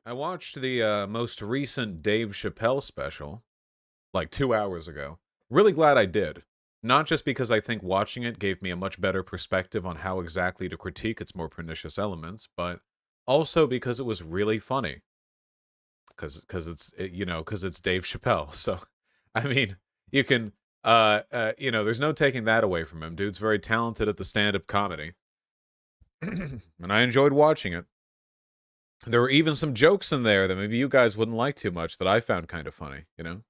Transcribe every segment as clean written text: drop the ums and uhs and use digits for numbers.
I watched the most recent Dave Chappelle special like 2 hours ago. Really glad I did. Not just because I think watching it gave me a much better perspective on how exactly to critique its more pernicious elements, but also because it was really funny. Because it's Dave Chappelle. So, I mean, you can, there's no taking that away from him. Dude's very talented at the stand-up comedy, and I enjoyed watching it. There were even some jokes in there that maybe you guys wouldn't like too much that I found kind of funny, you know?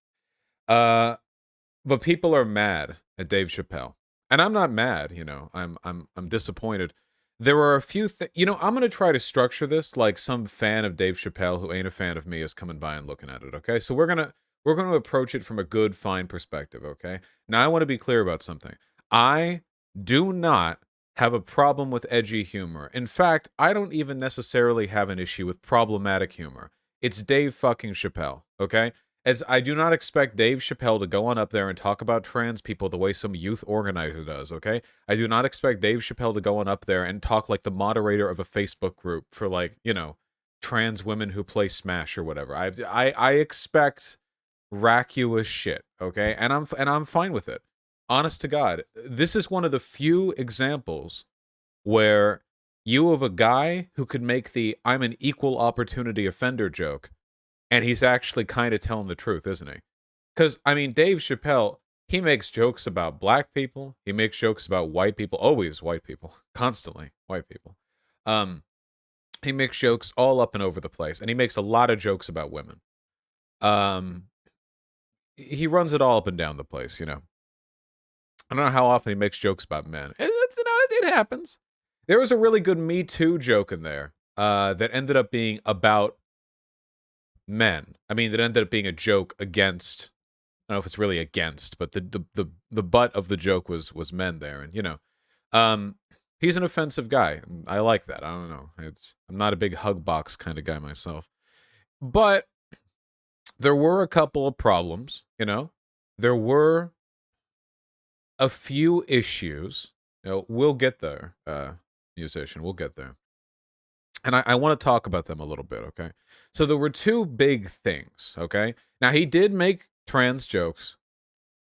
But people are mad at Dave Chappelle. And I'm not mad, you know. I'm disappointed. There are a few I'm going to try to structure this like some fan of Dave Chappelle who ain't a fan of me is coming by and looking at it, okay? So we're going to approach it from a good fine perspective, okay? Now I want to be clear about something. I do not have a problem with edgy humor. In fact, I don't even necessarily have an issue with problematic humor. It's Dave fucking Chappelle, okay? As I do not expect Dave Chappelle to go on up there and talk about trans people the way some youth organizer does, okay? I do not expect Dave Chappelle to go on up there and talk like the moderator of a Facebook group for like, trans women who play Smash or whatever. I expect vacuous shit, okay? And I'm fine with it. Honest to God, this is one of the few examples where you have a guy who could make the "I'm an equal opportunity offender" joke, and he's actually kind of telling the truth, isn't he? Because, I mean, Dave Chappelle, he makes jokes about black people. He makes jokes about white people. Always white people. Constantly white people. He makes jokes all up and over the place. And he makes a lot of jokes about women. He runs it all up and down the place, you know. I don't know how often he makes jokes about men. It happens. There was a really good Me Too joke in there that ended up being about men. I mean, that ended up being a joke against. I don't know if it's really against, but the butt of the joke was men there, and he's an offensive guy. I like that. I don't know. I'm not a big hug box kind of guy myself, but there were a couple of problems. There were a few issues. We'll get there, musician. We'll get there. And I want to talk about them a little bit, okay? So there were two big things, okay? Now, he did make trans jokes,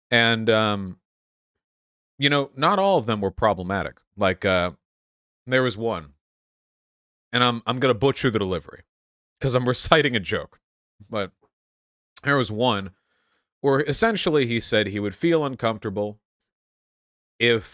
and, not all of them were problematic. Like, there was one, and I'm going to butcher the delivery, because I'm reciting a joke. But there was one where essentially he said he would feel uncomfortable if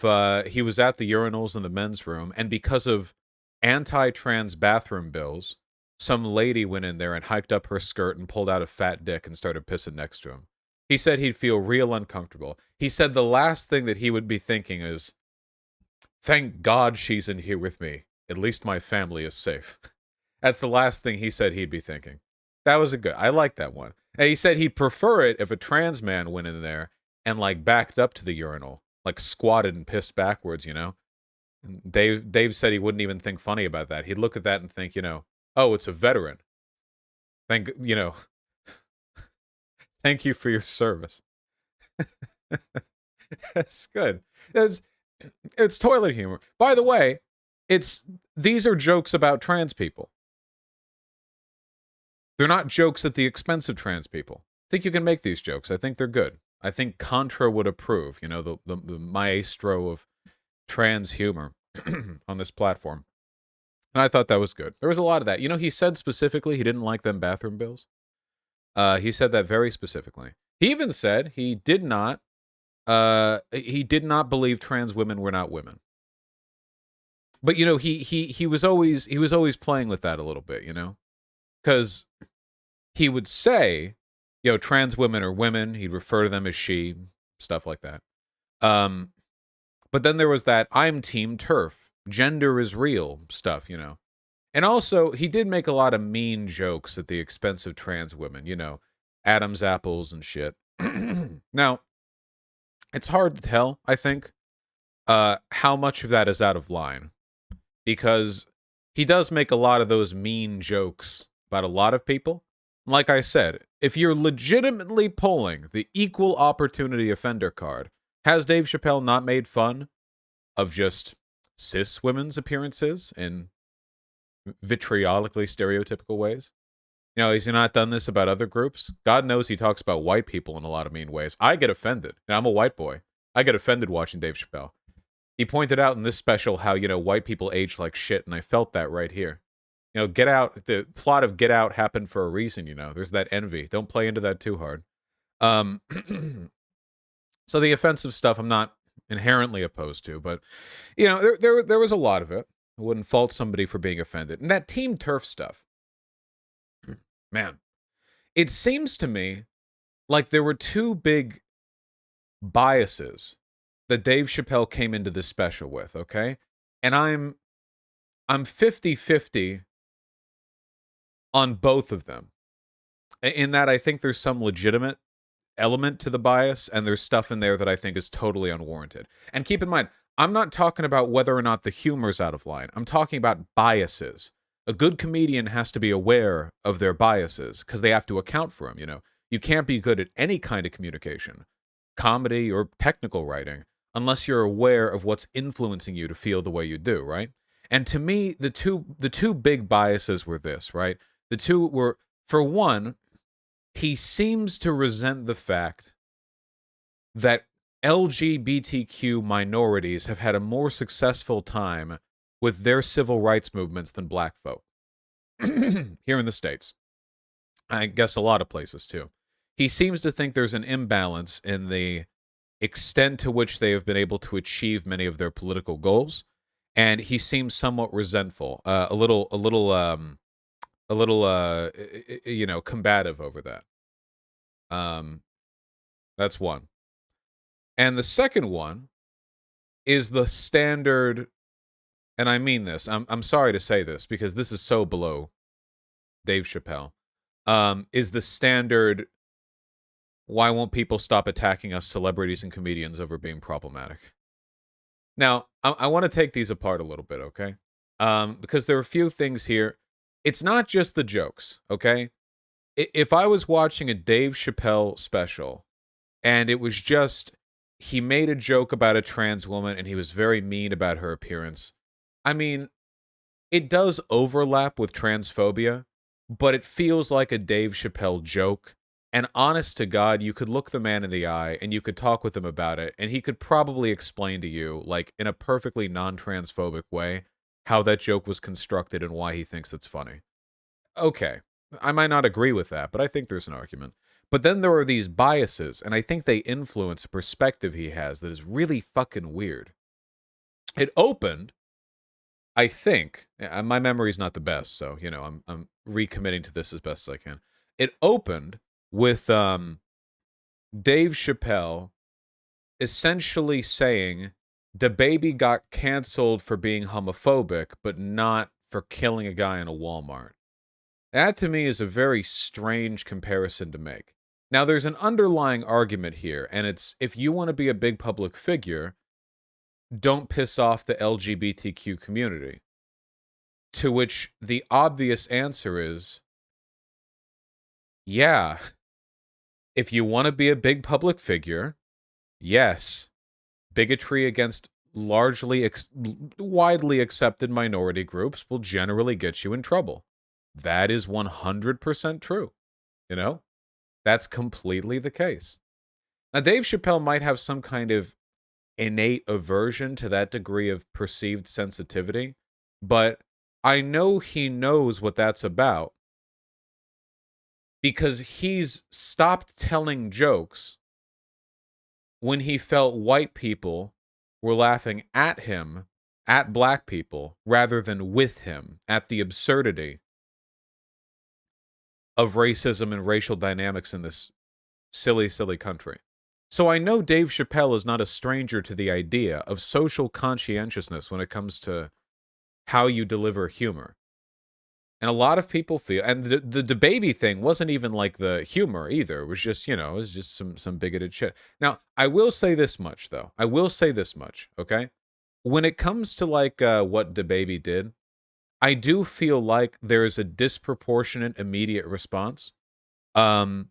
he was at the urinals in the men's room, and because of anti-trans bathroom bills, some lady went in there and hiked up her skirt and pulled out a fat dick and started pissing next to him. He said he'd feel real uncomfortable. He said the last thing that he would be thinking is, thank God she's in here with me. At least my family is safe. That's the last thing he said he'd be thinking. That was I like that one. And he said he'd prefer it if a trans man went in there and like backed up to the urinal, like squatted and pissed backwards, Dave said he wouldn't even think funny about that. He'd look at that and think, oh, it's a veteran. Thank you for your service. That's good. It's toilet humor. By the way, these are jokes about trans people. They're not jokes at the expense of trans people. I think you can make these jokes. I think they're good. I think Contra would approve, the maestro of trans humor on this platform. And I thought that was good. There was a lot of that. He said specifically he didn't like them bathroom bills. He said that very specifically. He even said he did not believe trans women were not women. But he was always playing with that a little bit, because he would say, trans women are women. He'd refer to them as she, stuff like that. But then there was that I'm team turf, gender is real stuff, And also, he did make a lot of mean jokes at the expense of trans women, Adam's apples and shit. Now, it's hard to tell, I think, how much of that is out of line. Because he does make a lot of those mean jokes about a lot of people. Like I said, if you're legitimately pulling the equal opportunity offender card, has Dave Chappelle not made fun of just cis women's appearances in vitriolically stereotypical ways. You know, he's not done this about other groups. God knows he talks about white people in a lot of mean ways. I get offended. And I'm a white boy. I get offended watching Dave Chappelle. He pointed out in this special how, white people age like shit, and I felt that right here. Get Out, the plot of Get Out happened for a reason, There's that envy. Don't play into that too hard. So the offensive stuff I'm not inherently opposed to, but, there was a lot of it. I wouldn't fault somebody for being offended. And that Team Turf stuff, man, it seems to me like there were two big biases that Dave Chappelle came into this special with, okay? And I'm 50-50 on both of them. In that I think there's some legitimate element to the bias, and there's stuff in there that I think is totally unwarranted. And keep in mind, I'm not talking about whether or not the humor's out of line. I'm talking about biases. A good comedian has to be aware of their biases because they have to account for them, You can't be good at any kind of communication, comedy or technical writing, unless you're aware of what's influencing you to feel the way you do, right? And to me, the two big biases were this, right? The two were, for one, he seems to resent the fact that LGBTQ minorities have had a more successful time with their civil rights movements than black folk. Here in the States. I guess a lot of places too. He seems to think there's an imbalance in the extent to which they have been able to achieve many of their political goals, and he seems somewhat resentful, a little combative over that. That's one. And the second one is the standard, and I mean this. I'm sorry to say this because this is so below Dave Chappelle. Is the standard, why won't people stop attacking us celebrities and comedians over being problematic? Now, I want to take these apart a little bit, okay? Because there are a few things here. It's not just the jokes, okay? If I was watching a Dave Chappelle special and it was just, he made a joke about a trans woman and he was very mean about her appearance, I mean, it does overlap with transphobia, but it feels like a Dave Chappelle joke. And honest to God, you could look the man in the eye and you could talk with him about it, and he could probably explain to you, like in a perfectly non-transphobic way, how that joke was constructed and why he thinks it's funny. Okay, I might not agree with that, but I think there's an argument. But then there are these biases, and I think they influence a perspective he has that is really fucking weird. It opened, I think, my memory's not the best, so, I'm recommitting to this as best as I can. It opened with Dave Chappelle essentially saying DaBaby got canceled for being homophobic, but not for killing a guy in a Walmart. That to me is a very strange comparison to make. Now, there's an underlying argument here, and it's, if you want to be a big public figure, don't piss off the LGBTQ community. To which the obvious answer is, yeah, if you want to be a big public figure, yes, bigotry against widely accepted minority groups will generally get you in trouble. That is 100% true. That's completely the case. Now, Dave Chappelle might have some kind of innate aversion to that degree of perceived sensitivity, but I know he knows what that's about because he's stopped telling jokes when he felt white people were laughing at him, at black people, rather than with him, at the absurdity of racism and racial dynamics in this silly, silly country. So I know Dave Chappelle is not a stranger to the idea of social conscientiousness when it comes to how you deliver humor. And a lot of people feel, and the DaBaby thing wasn't even like the humor either. It was just, it was just some bigoted shit. Now, I will say this much, though. I will say this much, okay? When it comes to like what DaBaby did, I do feel like there is a disproportionate immediate response. And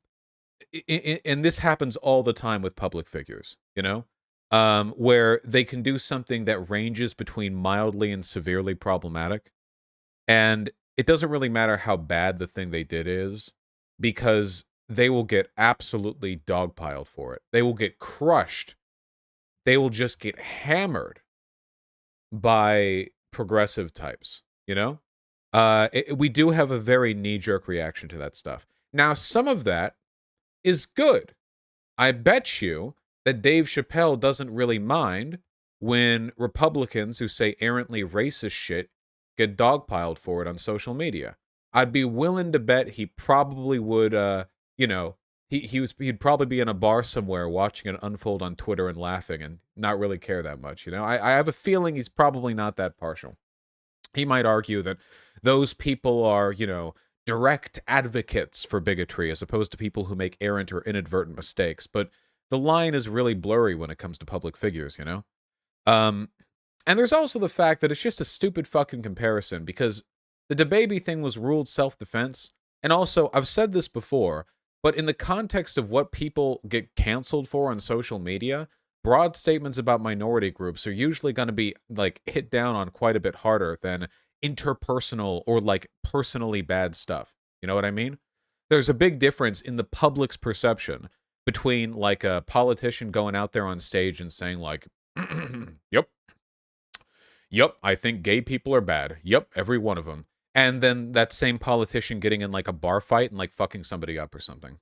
this happens all the time with public figures, where they can do something that ranges between mildly and severely problematic. And it doesn't really matter how bad the thing they did is, because they will get absolutely dogpiled for it. They will get crushed. They will just get hammered by progressive types, you know? We do have a very knee-jerk reaction to that stuff. Now, some of that is good. I bet you that Dave Chappelle doesn't really mind when Republicans who say errantly racist shit get dogpiled for it on social media. I'd be willing to bet he probably would, you know, he'd probably be in a bar somewhere watching it unfold on Twitter and laughing and not really care that much. You know, I have a feeling he's probably not that partial. He might argue that those people are, you know, direct advocates for bigotry as opposed to people who make errant or inadvertent mistakes. But the line is really blurry when it comes to public figures, you know? And there's also the fact that it's just a stupid fucking comparison because the DaBaby thing was ruled self-defense. And also, I've said this before, but in the context of what people get canceled for on social media, broad statements about minority groups are usually going to be like hit down on quite a bit harder than interpersonal or like personally bad stuff. You know what I mean? There's a big difference in the public's perception between like a politician going out there on stage and saying like, yep, I think gay people are bad. Yep, every one of them. And then that same politician getting in like a bar fight and like fucking somebody up or something.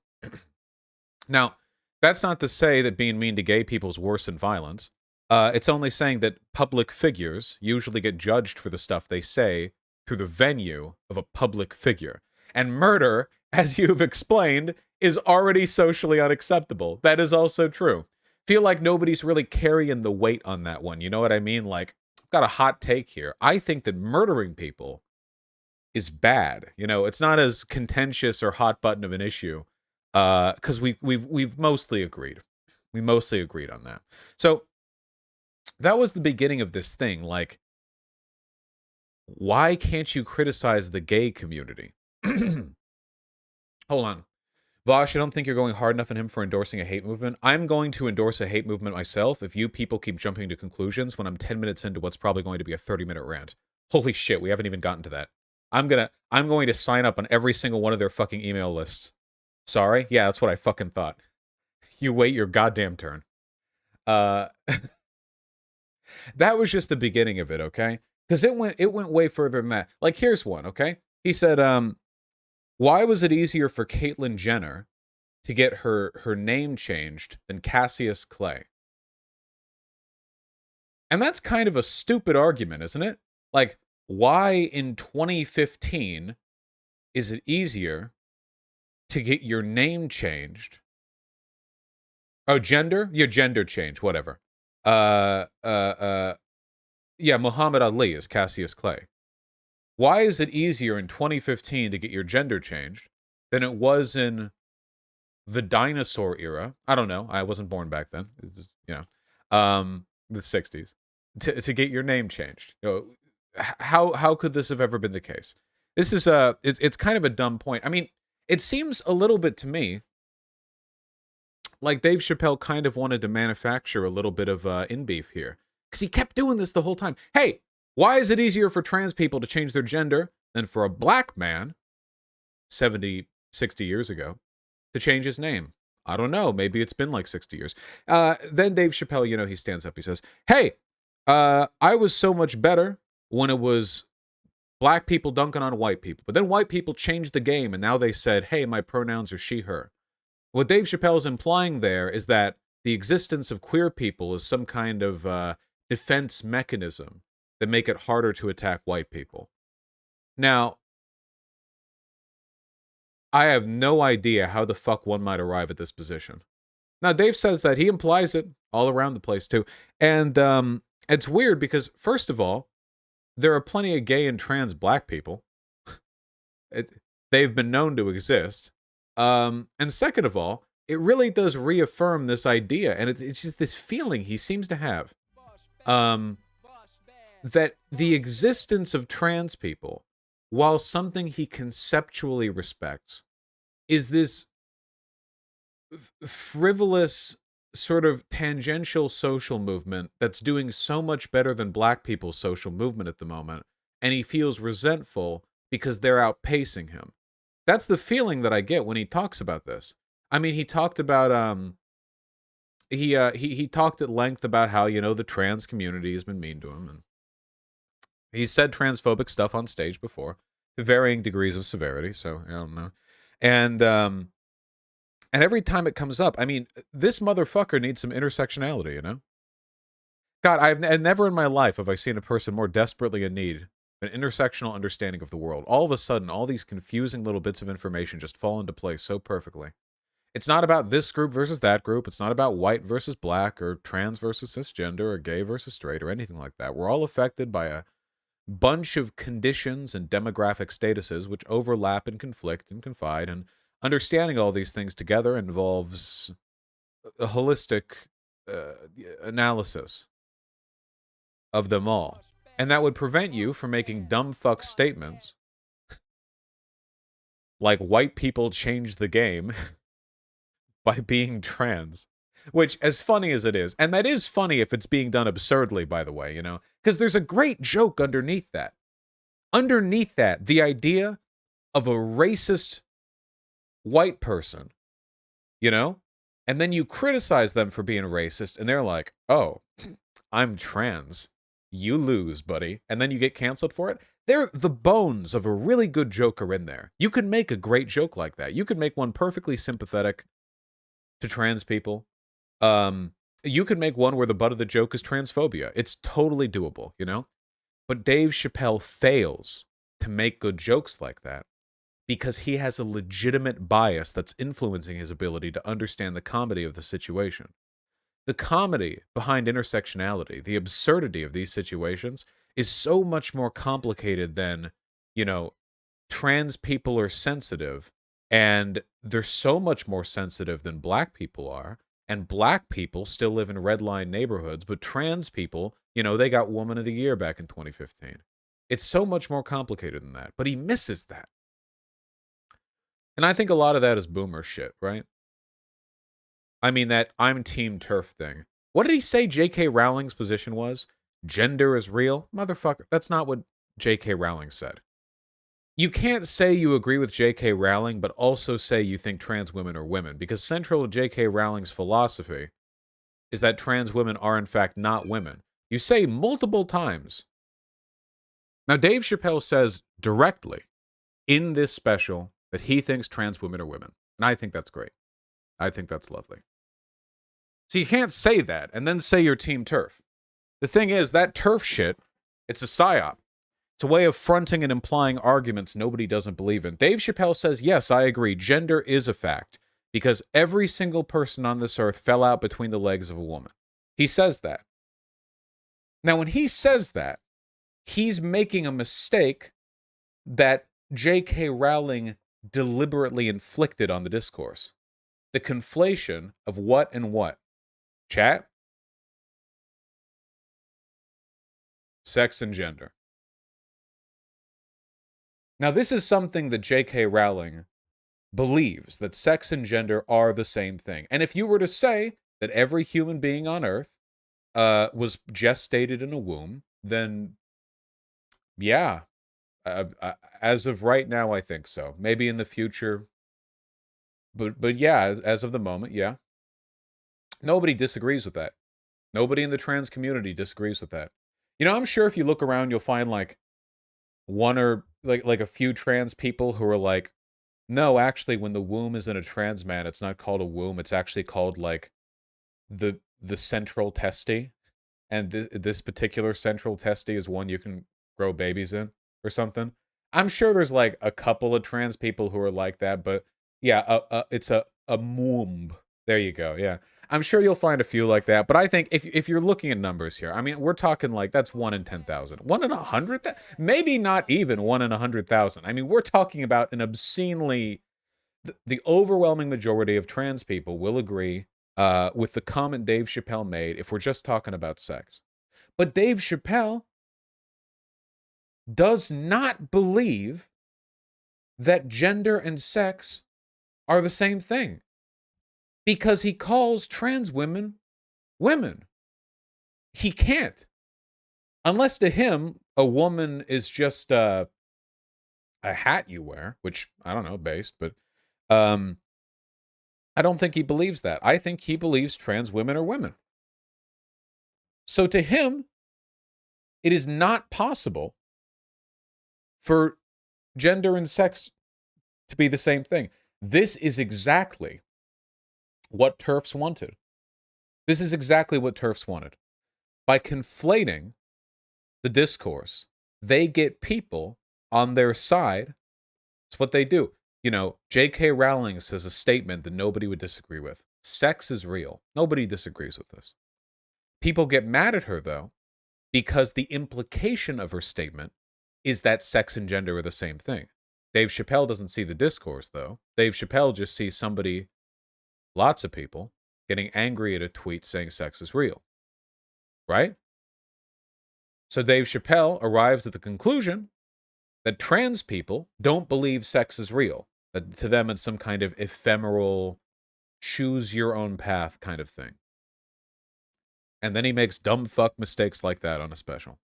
Now, that's not to say that being mean to gay people is worse than violence. It's only saying that public figures usually get judged for the stuff they say through the venue of a public figure. And murder, as you've explained, is already socially unacceptable. That is also true. Feel like nobody's really carrying the weight on that one. You know what I mean? Like, I've got a hot take here. I think that murdering people is bad. You know, it's not as contentious or hot button of an issue because we've mostly agreed. We mostly agreed on that. So that was the beginning of this thing. Like, why can't you criticize the gay community? Hold on. Vaush, I don't think you're going hard enough on him for endorsing a hate movement. I'm going to endorse a hate movement myself if you people keep jumping to conclusions when I'm 10 minutes into what's probably going to be a 30-minute rant. Holy shit, we haven't even gotten to that. I'm going to sign up on every single one of their fucking email lists. Sorry? Yeah, that's what I fucking thought. You wait your goddamn turn. That was just the beginning of it, okay? Because it went way further than that. Like, here's one, okay? He said, why was it easier for Caitlyn Jenner to get her name changed than Cassius Clay? And that's kind of a stupid argument, isn't it? Like, why in 2015 is it easier to get your name changed? Oh, gender? Your gender change, whatever. Yeah, Muhammad Ali is Cassius Clay. Why is it easier in 2015 to get your gender changed than it was in the dinosaur era? I don't know. I wasn't born back then. It's just, you know, the 60s. To get your name changed. You know, how could this have ever been the case? This is it's kind of a dumb point. I mean, it seems a little bit to me like Dave Chappelle kind of wanted to manufacture a little bit of in beef here because he kept doing this the whole time. Hey, why is it easier for trans people to change their gender than for a black man 70, 60 years ago to change his name? I don't know. Maybe it's been like 60 years. Then Dave Chappelle, you know, he stands up. He says, hey, I was so much better when it was black people dunking on white people. But then white people changed the game, and now they said, hey, my pronouns are she, her. What Dave Chappelle is implying there is that the existence of queer people is some kind of defense mechanism that make it harder to attack white people. Now, I have no idea how the fuck one might arrive at this position. Now, Dave says that. He implies it all around the place, too. And it's weird because, first of all, there are plenty of gay and trans black people. They've been known to exist. And second of all, it really does reaffirm this idea. And it's just this feeling he seems to have. That the existence of trans people, while something he conceptually respects, is this frivolous sort of tangential social movement that's doing so much better than black people's social movement at the moment, and he feels resentful because they're outpacing him. That's the feeling that I get when he talks about this. I mean, he talked about he talked at length about how, you know, the trans community has been mean to him, and he said transphobic stuff on stage before, to varying degrees of severity. So I don't know, and every time it comes up, I mean, this motherfucker needs some intersectionality, you know. God, and never in my life have I seen a person more desperately in need of an intersectional understanding of the world. All of a sudden, all these confusing little bits of information just fall into place so perfectly. It's not about this group versus that group. It's not about white versus black or trans versus cisgender or gay versus straight or anything like that. We're all affected by a bunch of conditions and demographic statuses which overlap and conflict and confide. And understanding all these things together involves a holistic uh, analysis of them all. And that would prevent you from making dumb fuck statements like white people changed the game by being trans. Which, as funny as it is, and that is funny if it's being done absurdly, by the way, you know, because there's a great joke underneath that. Underneath that, the idea of a racist white person, you know, and then you criticize them for being racist, and they're like, oh, I'm trans. You lose, buddy. And then you get canceled for it. They're the bones of a really good joke are in there. You could make a great joke like that. You could make one perfectly sympathetic to trans people. You could make one where the butt of the joke is transphobia. It's totally doable, you know? But Dave Chappelle fails to make good jokes like that because he has a legitimate bias that's influencing his ability to understand the comedy of the situation. The comedy behind intersectionality, the absurdity of these situations, is so much more complicated than, you know, trans people are sensitive, and they're so much more sensitive than black people are. And black people still live in red line neighborhoods, but trans people, you know, they got Woman of the Year back in 2015. It's so much more complicated than that, but he misses that. And I think a lot of that is boomer shit, right? I mean, that I'm Team Turf thing. What did he say J.K. Rowling's position was? Gender is real? Motherfucker, that's not what J.K. Rowling said. You can't say you agree with J.K. Rowling, but also say you think trans women are women, because central to J.K. Rowling's philosophy is that trans women are, in fact, not women. You say multiple times. Now, Dave Chappelle says directly in this special that he thinks trans women are women. And I think that's great. I think that's lovely. So you can't say that and then say you're Team Turf. The thing is, that turf shit, it's a psyop. It's a way of fronting and implying arguments nobody doesn't believe in. Dave Chappelle says, yes, I agree, gender is a fact, because every single person on this earth fell out between the legs of a woman. He says that. Now, when he says that, he's making a mistake that J.K. Rowling deliberately inflicted on the discourse. The conflation of what and what. Chat? Sex and gender. Now, this is something that J.K. Rowling believes, that sex and gender are the same thing. And if you were to say that every human being on Earth was gestated in a womb, then yeah, as of right now, I think so. Maybe in the future, but yeah, as of the moment, yeah. Nobody disagrees with that. Nobody in the trans community disagrees with that. You know, I'm sure if you look around, you'll find like one or like a few trans people who are like, no, actually, when the womb is in a trans man, it's not called a womb. It's actually called like the central testy, and this particular central testy is one you can grow babies in or something. I'm sure there's like a couple of trans people who are like that, but yeah, it's a womb. There you go. Yeah. I'm sure you'll find a few like that, but I think if you're looking at numbers here, I mean, we're talking like that's 1 in 10,000, 1 in 100, maybe not even 1 in 100,000. I mean, we're talking about an obscenely the overwhelming majority of trans people will agree with the comment Dave Chappelle made if we're just talking about sex. But Dave Chappelle does not believe that gender and sex are the same thing. because he calls trans women women. He can't. Unless to him, a woman is just a hat you wear, which I don't know, based, but um, I don't think he believes that. I think he believes trans women are women. So to him, it is not possible for gender and sex to be the same thing. This is exactly what TERFs wanted. This is exactly what TERFs wanted. By conflating the discourse, they get people on their side. It's what they do. You know, J.K. Rowling says a statement that nobody would disagree with. Sex is real. Nobody disagrees with this. People get mad at her, though, because the implication of her statement is that sex and gender are the same thing. Dave Chappelle doesn't see the discourse, though. Dave Chappelle just sees somebody, lots of people, getting angry at a tweet saying sex is real. Right? So Dave Chappelle arrives at the conclusion that trans people don't believe sex is real. That to them it's some kind of ephemeral, choose your own path kind of thing. And then he makes dumb fuck mistakes like that on a special.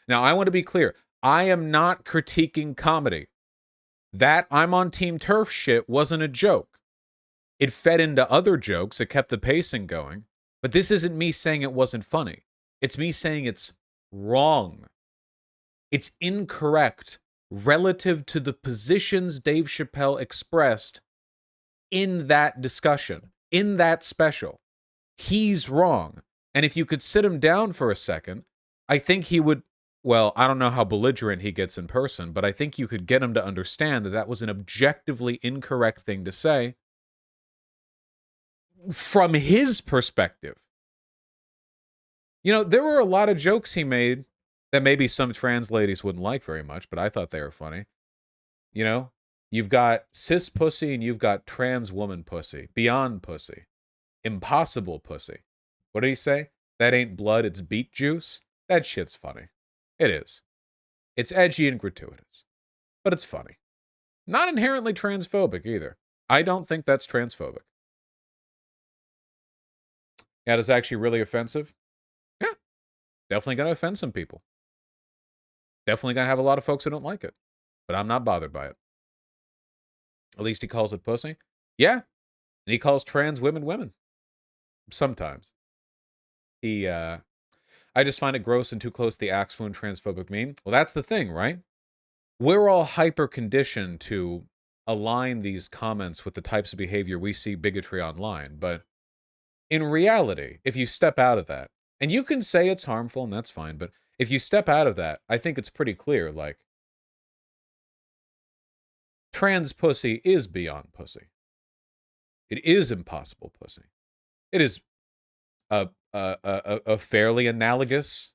Now, I want to be clear. I am not critiquing comedy. That I'm on Team TERF shit wasn't a joke. It fed into other jokes. It kept the pacing going. But this isn't me saying it wasn't funny. It's me saying it's wrong. It's incorrect relative to the positions Dave Chappelle expressed in that discussion, in that special. He's wrong. And if you could sit him down for a second, I think he would, well, I don't know how belligerent he gets in person, but I think you could get him to understand that that was an objectively incorrect thing to say from his perspective. You know, there were a lot of jokes he made that maybe some trans ladies wouldn't like very much, but I thought they were funny. You know, you've got cis pussy and you've got trans woman pussy, beyond pussy, impossible pussy. What did he say? That ain't blood, it's beet juice. That shit's funny. It is. It's edgy and gratuitous, but it's funny. Not inherently transphobic either. I don't think that's transphobic. Yeah, it's actually really offensive. Yeah, definitely going to offend some people. Definitely going to have a lot of folks who don't like it, but I'm not bothered by it. At least he calls it pussy. Yeah, and he calls trans women women. Sometimes. I just find it gross and too close to the axe wound transphobic meme. Well, that's the thing, right? We're all hyper conditioned to align these comments with the types of behavior we see bigotry online. But in reality, if you step out of that, and you can say it's harmful and that's fine, but if you step out of that, I think it's pretty clear, like, trans pussy is beyond pussy. It is impossible pussy. It is a fairly analogous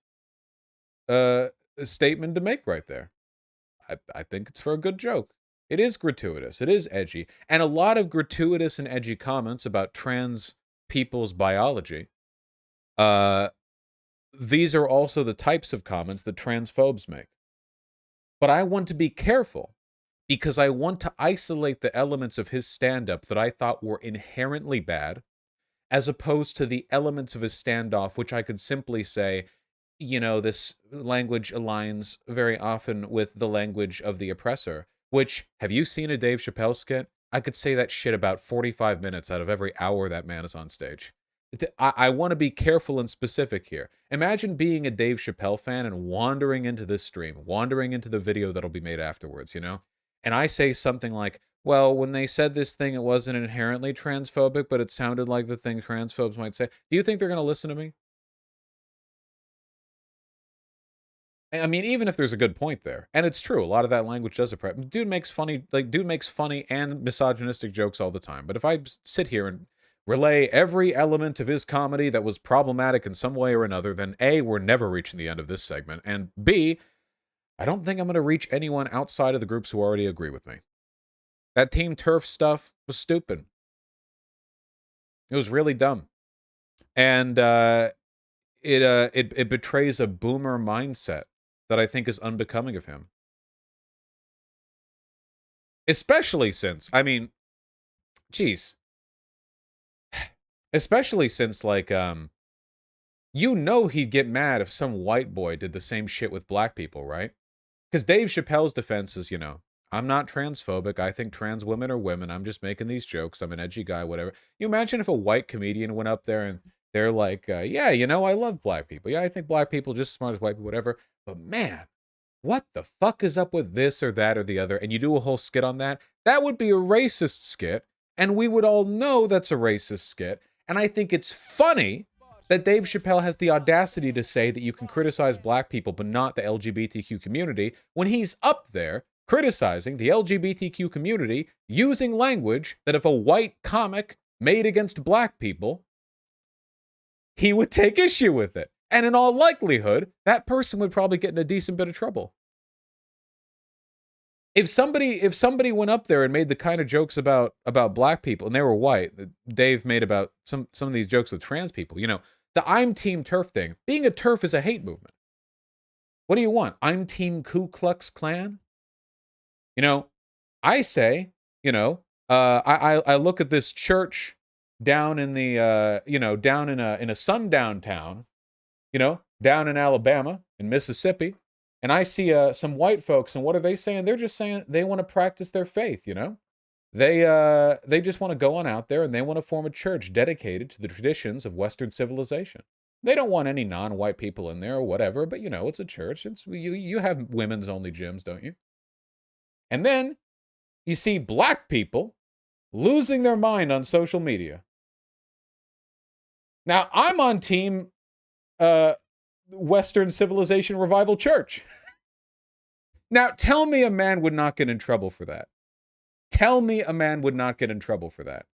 statement to make right there. I think it's for a good joke. It is gratuitous. It is edgy. And a lot of gratuitous and edgy comments about trans people's biology, these are also the types of comments that transphobes make. But I want to be careful because I want to isolate the elements of his stand-up that I thought were inherently bad, as opposed to the elements of his standoff, which I could simply say, you know, this language aligns very often with the language of the oppressor, which, have you seen a Dave Chappelle skit? I could say that shit about 45 minutes out of every hour that man is on stage. I want to be careful and specific here. Imagine being a Dave Chappelle fan and wandering into this stream, wandering into the video that'll be made afterwards, you know? And I say something like, well, when they said this thing, it wasn't inherently transphobic, but it sounded like the thing transphobes might say. Do you think they're going to listen to me? I mean, even if there's a good point there, and it's true, a lot of that language does oppress. Dude makes funny and misogynistic jokes all the time. But if I sit here and relay every element of his comedy that was problematic in some way or another, then A, we're never reaching the end of this segment, and B, I don't think I'm going to reach anyone outside of the groups who already agree with me. That Team TERF stuff was stupid. It was really dumb. And it betrays a boomer mindset that I think is unbecoming of him. Especially since, I mean, geez. Especially since, like, you know he'd get mad if some white boy did the same shit with black people, right? Because Dave Chappelle's defense is, I'm not transphobic. I think trans women are women. I'm just making these jokes. I'm an edgy guy, whatever. You imagine if a white comedian went up there and they're like, yeah, I love black people. Yeah, I think black people just as smart as white people, whatever. But man, what the fuck is up with this or that or the other? And you do a whole skit on that? That would be a racist skit. And we would all know that's a racist skit. And I think it's funny that Dave Chappelle has the audacity to say that you can criticize black people but not the LGBTQ community when he's up there criticizing the LGBTQ community using language that if a white comic made against black people, he would take issue with it. And in all likelihood, that person would probably get in a decent bit of trouble. If somebody went up there and made the kind of jokes about black people, and they were white, that Dave made about some of these jokes with trans people, the I'm Team TERF thing. Being a TERF is a hate movement. What do you want? I'm Team Ku Klux Klan? I say, I look at this church down in the, down in a sundown town, down in Alabama, in Mississippi, and I see some white folks, and what are they saying? They're just saying they want to practice their faith, They just want to go on out there and they want to form a church dedicated to the traditions of Western civilization. They don't want any non-white people in there or whatever, but it's a church. You have women's only gyms, don't you? And then you see black people losing their mind on social media. Now, I'm on team Western Civilization Revival Church. Now, tell me a man would not get in trouble for that. Tell me a man would not get in trouble for that.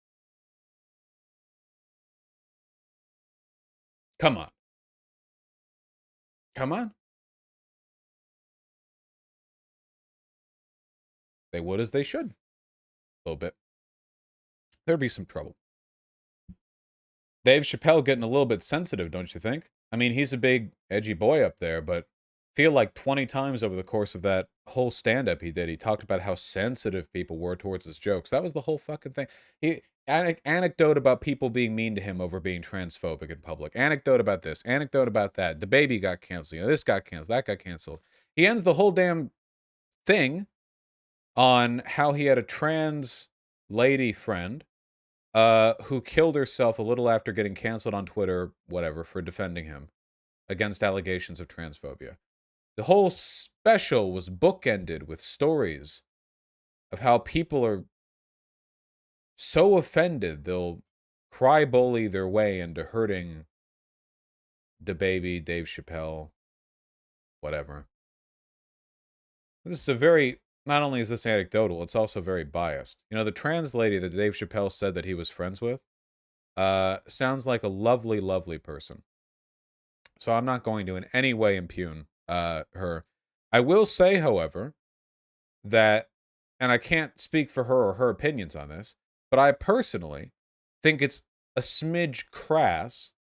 Come on. Come on. They would as they should. A little bit. There'd be some trouble. Dave Chappelle getting a little bit sensitive, don't you think? I mean, he's a big, edgy boy up there, but feel like 20 times over the course of that whole stand-up he did, he talked about how sensitive people were towards his jokes. That was the whole fucking thing. Anecdote about people being mean to him over being transphobic in public. Anecdote about this. Anecdote about that. The baby got canceled. This got canceled. That got canceled. He ends the whole damn thing on how he had a trans lady friend who killed herself a little after getting canceled on Twitter, whatever, for defending him against allegations of transphobia. The whole special was bookended with stories of how people are so offended they'll cry bully their way into hurting the baby, Dave Chappelle, whatever. This is a very, not only is this anecdotal, it's also very biased. The trans lady that Dave Chappelle said that he was friends with sounds like a lovely, lovely person. So I'm not going to in any way impugn her. I will say, however, that, and I can't speak for her or her opinions on this, but I personally think it's a smidge crass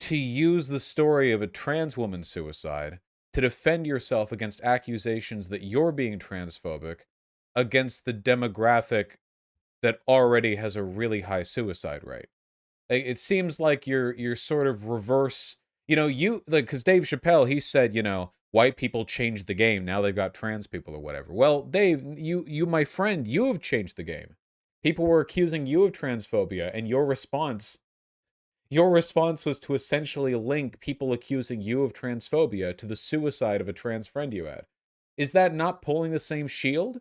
to use the story of a trans woman's suicide to defend yourself against accusations that you're being transphobic against the demographic that already has a really high suicide rate. It seems like you're sort of reverse, because Dave Chappelle, he said, white people changed the game. Now they've got trans people or whatever. Well, Dave, you, my friend, you have changed the game. People were accusing you of transphobia, and your response was to essentially link people accusing you of transphobia to the suicide of a trans friend you had. Is that not pulling the same shield?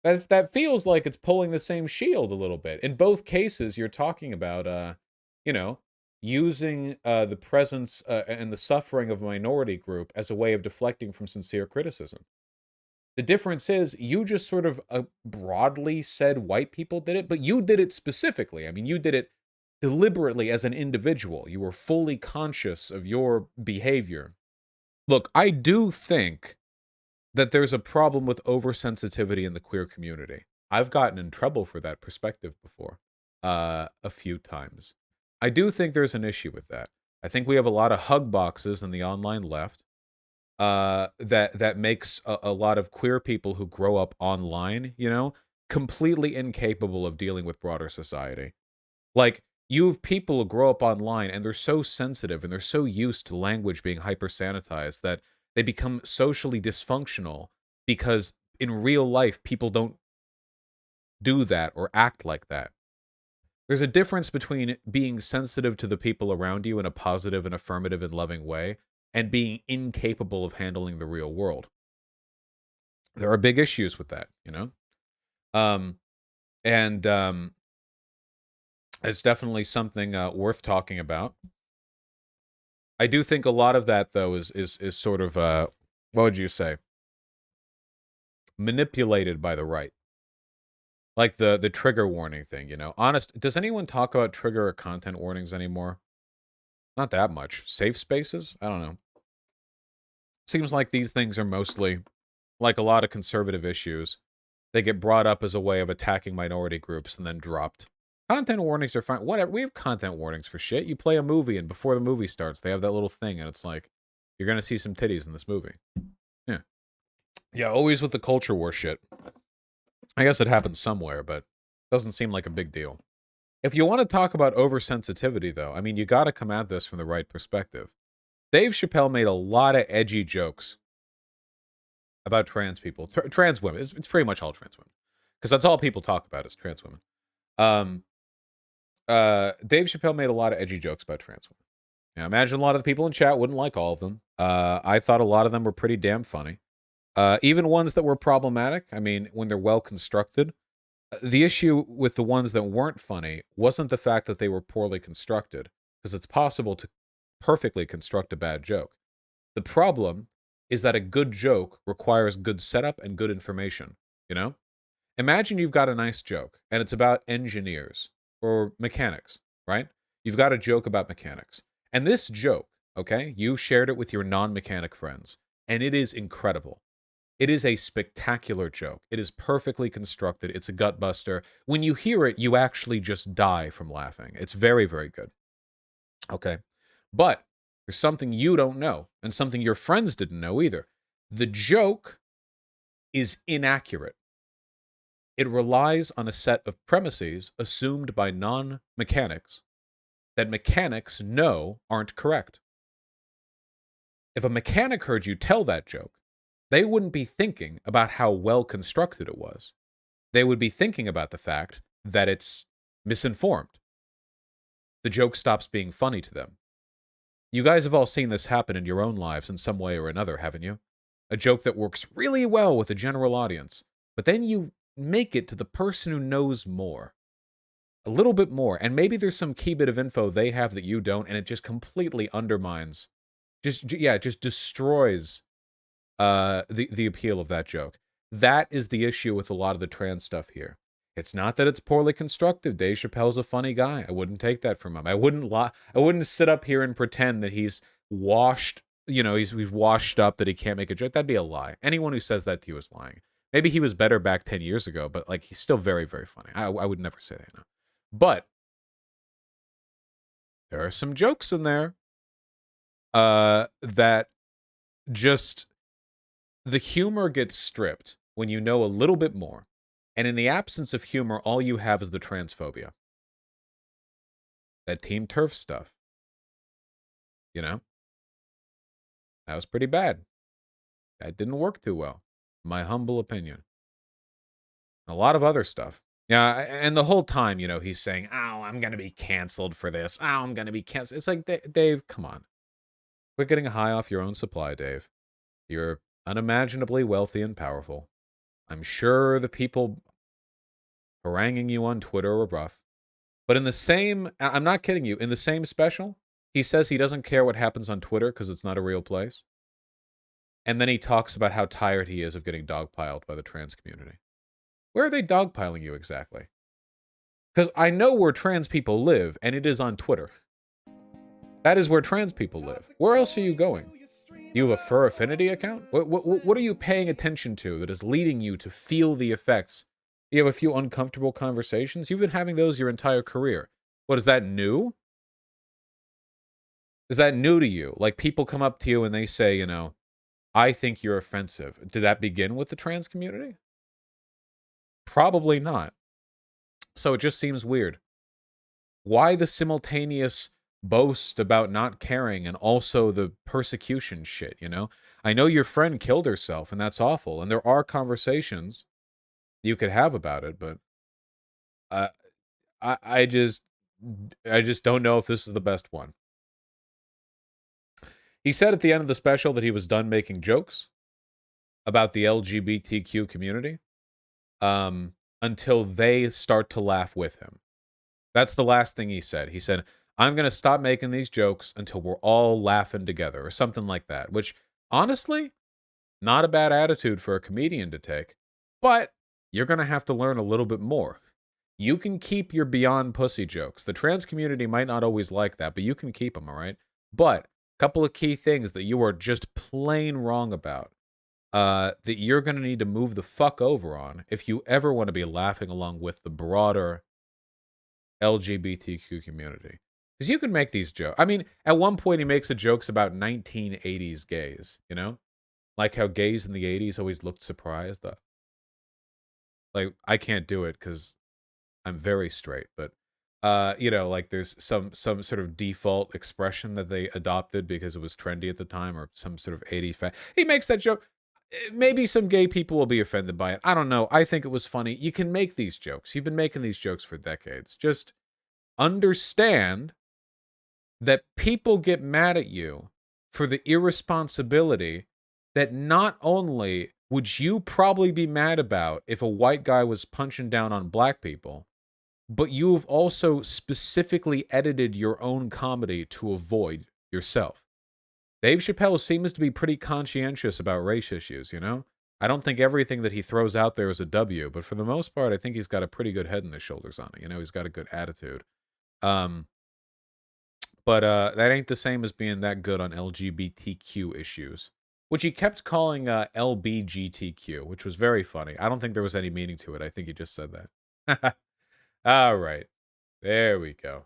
That feels like it's pulling the same shield a little bit. In both cases, you're talking about, using the presence and the suffering of a minority group as a way of deflecting from sincere criticism. The difference is you just sort of broadly said white people did it, but you did it specifically. I mean, you did it deliberately as an individual. You were fully conscious of your behavior. Look, I do think that there's a problem with oversensitivity in the queer community. I've gotten in trouble for that perspective before, a few times. I do think there's an issue with that. I think we have a lot of hug boxes in the online left that makes a lot of queer people who grow up online, completely incapable of dealing with broader society. Like, you have people who grow up online and they're so sensitive and they're so used to language being hyper sanitized that they become socially dysfunctional because in real life people don't do that or act like that. There's a difference between being sensitive to the people around you in a positive and affirmative and loving way and being incapable of handling the real world. There are big issues with that, you know? And it's definitely something worth talking about. I do think a lot of that, though, is sort of, what would you say? Manipulated by the right. Like the trigger warning thing, you know? Honest, does anyone talk about trigger or content warnings anymore? Not that much. Safe spaces? I don't know. Seems like these things are mostly, like a lot of conservative issues, they get brought up as a way of attacking minority groups and then dropped. Content warnings are fine. Whatever. We have content warnings for shit. You play a movie and before the movie starts, they have that little thing and it's like, you're going to see some titties in this movie. Yeah. Yeah, always with the culture war shit. I guess it happens somewhere, but doesn't seem like a big deal. If you want to talk about oversensitivity, though, I mean, you got to come at this from the right perspective. Dave Chappelle made a lot of edgy jokes about trans people, trans women. It's pretty much all trans women, because that's all people talk about is trans women. Dave Chappelle made a lot of edgy jokes about trans women. Now, imagine a lot of the people in chat wouldn't like all of them. I thought a lot of them were pretty damn funny. Even ones that were problematic. I mean, when they're well constructed. The issue with the ones that weren't funny wasn't the fact that they were poorly constructed, because it's possible to perfectly construct a bad joke. The problem is that a good joke requires good setup and good information, you know? Imagine you've got a nice joke, and it's about engineers or mechanics, right? You've got a joke about mechanics. And this joke, okay, you shared it with your non-mechanic friends, and it is incredible. It is a spectacular joke. It is perfectly constructed. It's a gut buster. When you hear it, you actually just die from laughing. It's very, very good. Okay. But there's something you don't know and something your friends didn't know either. The joke is inaccurate. It relies on a set of premises assumed by non-mechanics that mechanics know aren't correct. If a mechanic heard you tell that joke, they wouldn't be thinking about how well constructed it was. They would be thinking about the fact that it's misinformed. The joke stops being funny to them. You guys have all seen this happen in your own lives in some way or another, haven't you? A joke that works really well with a general audience, but then you make it to the person who knows more. A little bit more, and maybe there's some key bit of info they have that you don't, and it just completely undermines, just destroys the appeal of that joke. That is the issue with a lot of the trans stuff here. It's not that it's poorly constructed. Dave Chappelle's a funny guy. I wouldn't take that from him. I wouldn't sit up here and pretend that he's washed, he's washed up, that he can't make a joke. That'd be a lie. Anyone who says that to you is lying. Maybe he was better back 10 years ago, but like he's still very, very funny. I would never say that. No. But there are some jokes in there that just, the humor gets stripped when you know a little bit more. And in the absence of humor, all you have is the transphobia. That Team Turf stuff. You know? That was pretty bad. That didn't work too well. My humble opinion. A lot of other stuff. Yeah, and the whole time, he's saying, oh, I'm going to be canceled for this. Oh, I'm going to be canceled. It's like, Dave, come on. Quit getting high off your own supply, Dave. You're unimaginably wealthy and powerful. I'm sure the people haranguing you on Twitter were rough. But in the same, I'm not kidding you, in the same special, he says he doesn't care what happens on Twitter because it's not a real place. And then he talks about how tired he is of getting dogpiled by the trans community. Where are they dogpiling you exactly? Because I know where trans people live, and it is on Twitter. That is where trans people live. Where else are you going? You have a fur affinity account? What are you paying attention to that is leading you to feel the effects? You have a few uncomfortable conversations? You've been having those your entire career. What, is that new? Is that new to you? Like, people come up to you and they say, I think you're offensive. Did that begin with the trans community? Probably not. So it just seems weird. Why the simultaneous boast about not caring and also the persecution shit, you know? I know your friend killed herself and that's awful, and there are conversations you could have about it, but uh, I just don't know if this is the best one. He said at the end of the special that he was done making jokes about the LGBTQ community until they start to laugh with him. That's the last thing he said. He said, I'm going to stop making these jokes until we're all laughing together or something like that, which honestly, not a bad attitude for a comedian to take. But you're going to have to learn a little bit more. You can keep your beyond pussy jokes. The trans community might not always like that, but you can keep them, all right? But a couple of key things that you are just plain wrong about that you're going to need to move the fuck over on if you ever want to be laughing along with the broader LGBTQ community. Because you can make these jokes. I mean, at one point he makes a jokes about 1980s gays, you know? Like how gays in the 80s always looked surprised. Like, I can't do it because I'm very straight, but you know, like there's some sort of default expression that they adopted because it was trendy at the time, or some sort of 80s fact. He makes that joke. Maybe some gay people will be offended by it. I don't know. I think it was funny. You can make these jokes. You've been making these jokes for decades. Just understand that people get mad at you for the irresponsibility that not only would you probably be mad about if a white guy was punching down on black people, but you've also specifically edited your own comedy to avoid yourself. Dave Chappelle seems to be pretty conscientious about race issues, you know? I don't think everything that he throws out there is a W, but for the most part, I think he's got a pretty good head and his shoulders on it. You know, he's got a good attitude. But that ain't the same as being that good on LGBTQ issues, which he kept calling LBGTQ, which was very funny. I don't think there was any meaning to it. I think he just said that. All right. There we go.